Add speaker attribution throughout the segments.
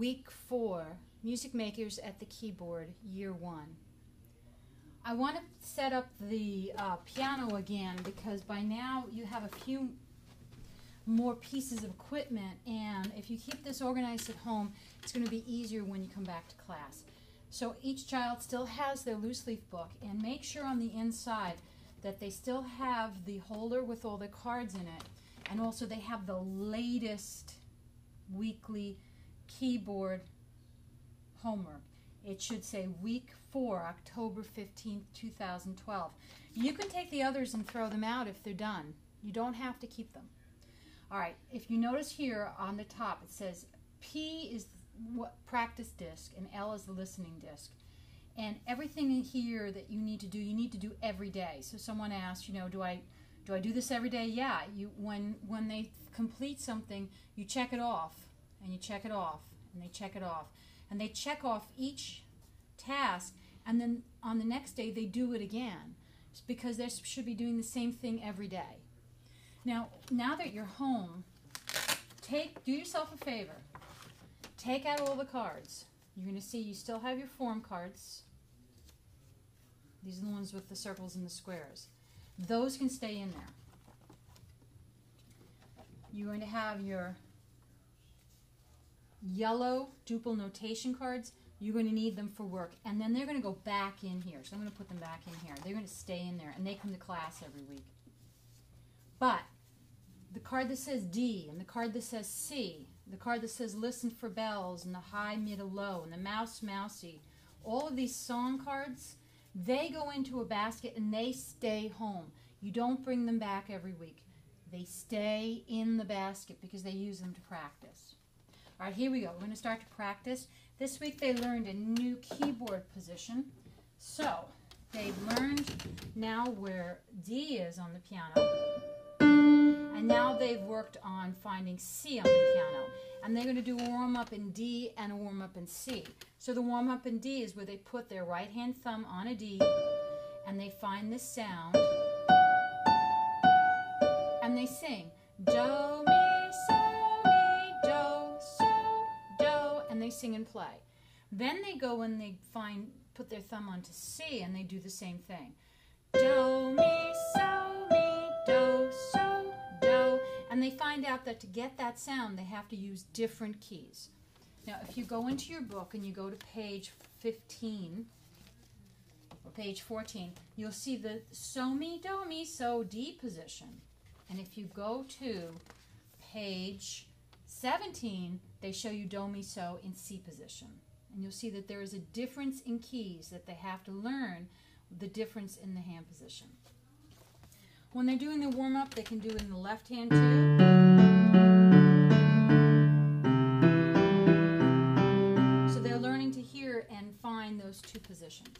Speaker 1: Week 4, Music Makers at the Keyboard, Year 1. I want to set up the piano again because by now you have a few more pieces of equipment, and if you keep this organized at home, it's going to be easier when you come back to class. So each child still has their loose leaf book, and make sure on the inside that they still have the holder with all the cards in it, and also they have the latest weekly keyboard homework. It should say Week 4, October 15th, 2012. You can take the others and throw them out if they're done. You don't have to keep them. All right, if you notice here on the top, it says P is what practice disc and L is the listening disc. And everything in here that you need to do every day. So someone asks, you know, do I do this every day? Yeah. When they complete something, you check it off, and you check it off, and they check it off. And they check off each task, and then on the next day they do it again. It's because they should be doing the same thing every day. Now that you're home, do yourself a favor. Take out all the cards. You're going to see you still have your form cards. These are the ones with the circles and the squares. Those can stay in there. You're going to have your yellow duple notation cards. You're going to need them for work. And then they're going to go back in here. So I'm going to put them back in here. They're going to stay in there, and they come to class every week. But the card that says D, and the card that says C, the card that says listen for bells, and the high, middle, low, and the mouse, mousy, all of these song cards, they go into a basket and they stay home. You don't bring them back every week. They stay in the basket because they use them to practice. All right, here we go. We're going to start to practice. This week they learned a new keyboard position. So they've learned now where D is on the piano. And now they've worked on finding C on the piano. And they're going to do a warm-up in D and a warm-up in C. So the warm-up in D is where they put their right-hand thumb on a D, and they find this sound, and they sing, do, mi, do, so, do, and they sing and play. Then they go and they put their thumb onto C, and they do the same thing. Do, mi, do, so, do. And they find out that to get that sound, they have to use different keys. Now, if you go into your book and you go to page 15 or page 14, you'll see the so, mi, do, mi, so, D position. And if you go to page 17, they show you do, mi, so in C position. And you'll see that there is a difference in keys that they have to learn, the difference in the hand position. When they're doing the warm-up, they can do it in the left hand too. So they're learning to hear and find those two positions.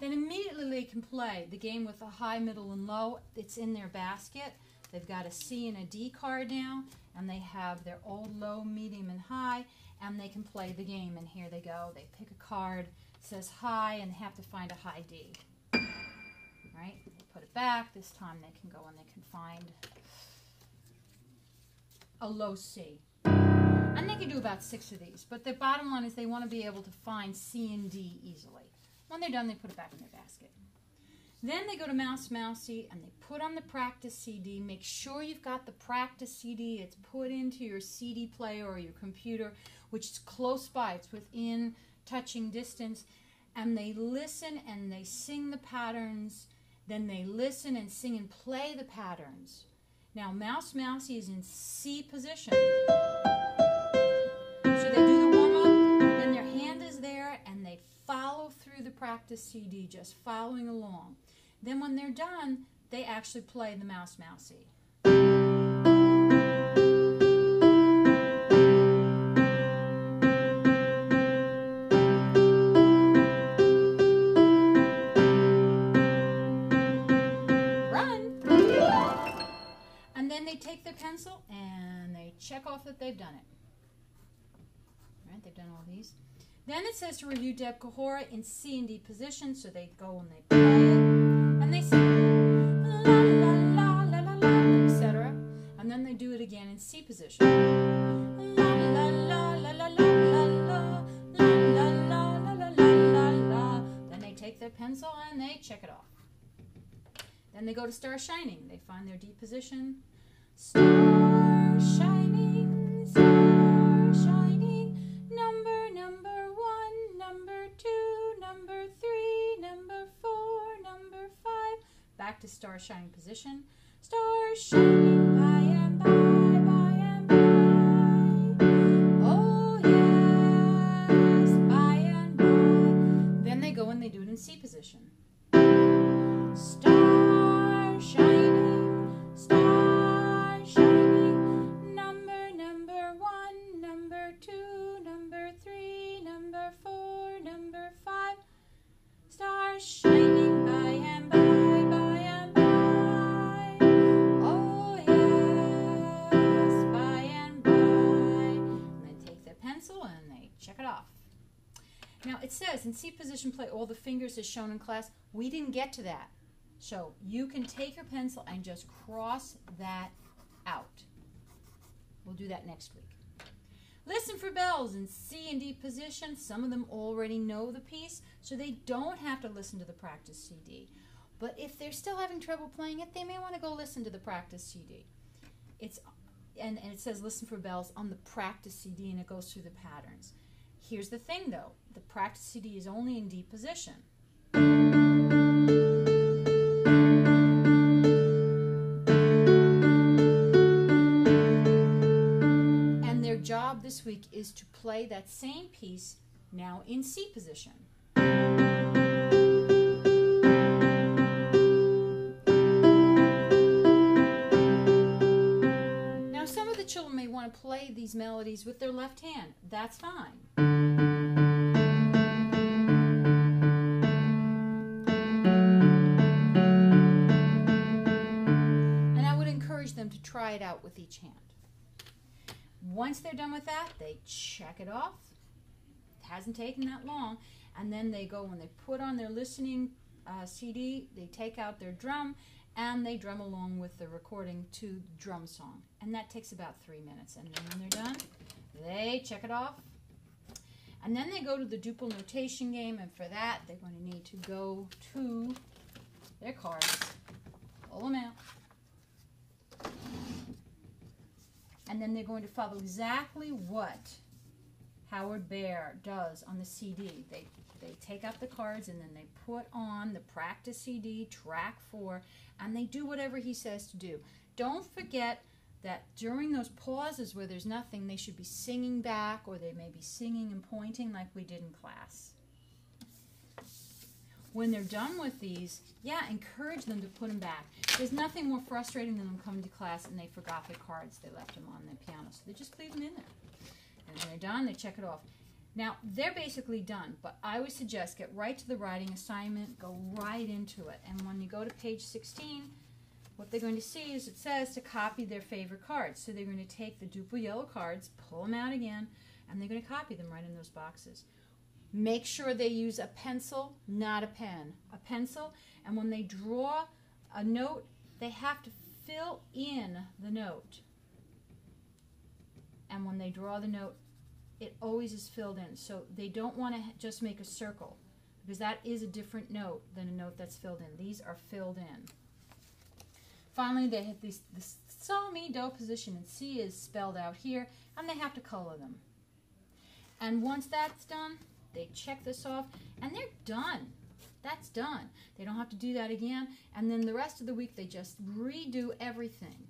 Speaker 1: Then immediately they can play the game with a high, middle, and low. It's in their basket. They've got a C and a D card now, and they have their old, low, medium, and high, and they can play the game. And here they go. They pick a card, says high, and have to find a high D. Right? Put it back. This time they can go and they can find a low C. And they can do about 6 of these. But the bottom line is they want to be able to find C and D easily. When they're done, they put it back in their basket. Then they go to Mouse Mousy and they put on the practice CD. Make sure you've got the practice CD. It's put into your CD player or your computer, which is close by. It's within touching distance. And they listen and they sing the patterns. Then they listen and sing and play the patterns. Now, Mouse Mousy is in C position. So they do the warm-up, then their hand is there, and they follow through the practice CD, just following along. Then when they're done, they actually play the Mouse Mousy. They take their pencil and they check off that they've done it. All right, they've done all these. Then it says to review Deb Kahora in C and D position, so they go and they play it, and they sing la la la la la la, etc. And then they do it again in C position. La la la la la la la la. check it off. Then they go to Star Shining. They find their D position. Star shining, number 1, number 2, number 3, number 4, number 5. Back to Star Shining position. Star shining by and by and by. Oh yes, by and by. Then they go and they do it in C position. Star shining, number 1, number 2, number 3, number 4, number 5. Stars shining by and by and by. Oh yes, by and by. And they take their pencil and they check it off. Now it says in C position play all the fingers as shown in class. We didn't get to that. So you can take your pencil and just cross that out. We'll do that next week. Listen for bells in C and D position. Some of them already know the piece, so they don't have to listen to the practice CD. But if they're still having trouble playing it, they may want to go listen to the practice CD. And it says listen for bells on the practice CD, and it goes through the patterns. Here's the thing, though. The practice CD is only in D position. Job this week is to play that same piece now in C position. Now some of the children may want to play these melodies with their left hand. That's fine. And I would encourage them to try it out with each hand. Once they're done with that, they check it off. It hasn't taken that long. And then they go, when they put on their listening CD, they take out their drum and they drum along with the recording to drum song. And that takes about 3 minutes. And then when they're done, they check it off. And then they go to the duple notation game. And for that, they're going to need to go to their cards, pull them out. And then they're going to follow exactly what Howard Bear does on the CD. They take out the cards and then they put on the practice CD, track 4, and they do whatever he says to do. Don't forget that during those pauses where there's nothing, they should be singing back, or they may be singing and pointing like we did in class. When they're done with these, encourage them to put them back. There's nothing more frustrating than them coming to class and they forgot their cards. They left them on the piano, so they just leave them in there. And when they're done, they check it off. Now, they're basically done, but I would suggest get right to the writing assignment, go right into it. And when you go to page 16, what they're going to see is it says to copy their favorite cards. So they're going to take the duple yellow cards, pull them out again, and they're going to copy them right in those boxes. Make sure they use a pencil, not a pen. A pencil, and when they draw a note, they have to fill in the note. And when they draw the note, it always is filled in. So they don't want to just make a circle, because that is a different note than a note that's filled in. These are filled in. Finally, they have this sol, mi, do position, and C is spelled out here, and they have to color them. And once that's done, they check this off, and they're done. That's done. They don't have to do that again. And then the rest of the week, they just redo everything.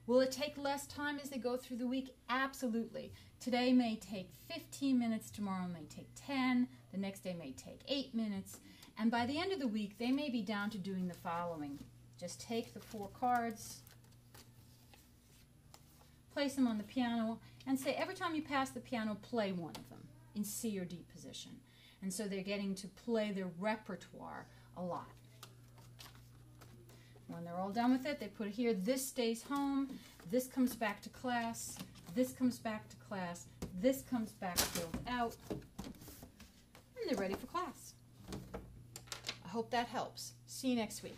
Speaker 1: Will it take less time as they go through the week? Absolutely. Today may take 15 minutes. Tomorrow may take 10. The next day may take 8 minutes. And by the end of the week, they may be down to doing the following. Just take the 4 cards, place them on the piano, and say every time you pass the piano, play one of them in C or D position. And so they're getting to play their repertoire a lot. When they're all done with it, they put it here. This stays home. This comes back to class. This comes back to class. This comes back filled out. And they're ready for class. I hope that helps. See you next week.